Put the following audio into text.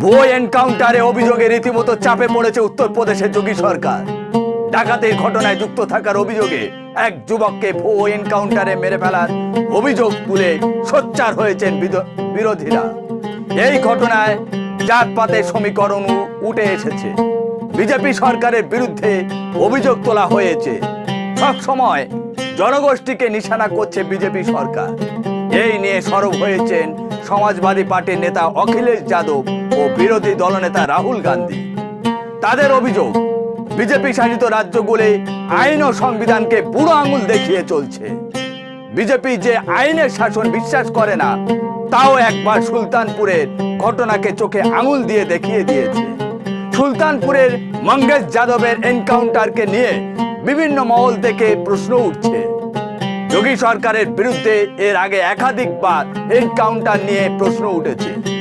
ভুয়ো এনকাউন্টারে অভিযোগে রীতিমতো চাপে পড়েছে উত্তরপ্রদেশের যোগী সরকার। ডাকাতির ঘটনায় যুক্ত থাকার অভিযোগে এক যুবককে ভুয়ো এনকাউন্টারে মেরে ফেলার অভিযোগ তুলে সোচ্চার হয়েছেন বিরোধীরা। এই ঘটনায় জাতপাতের সমীকরণ উঠে এসেছে। বিজেপি সরকারের বিরুদ্ধে অভিযোগ তোলা হয়েছে। সব সময় জনগোষ্ঠীকে নিশানা করছে বিজেপি সরকার। এই নিয়ে সরব হয়েছেন সমাজবাদী পার্টির নেতা অখিলেশ যাদব ও বিরোধী দলনেতা রাহুল গান্ধী। তাদের অভিযোগ, বিজেপি শাসিত রাজ্যগুলি আইন ও সংবিধানকে বুড়ো আঙুল দেখিয়ে চলছে। বিজেপি যে আইনের শাসন বিশ্বাস করে না, তাও একবার সুলতানপুরের ঘটনাকে চোখে আঙুল দিয়ে দেখিয়ে দিয়েছে। সুলতানপুরের মঙ্গেশ যাদবের এনকাউন্টারকে নিয়ে বিভিন্ন মহল থেকে প্রশ্ন উঠছে। যোগী সরকারের বিরুদ্ধে এর আগে একাধিকবার এনকাউন্টার নিয়ে প্রশ্ন উঠেছে।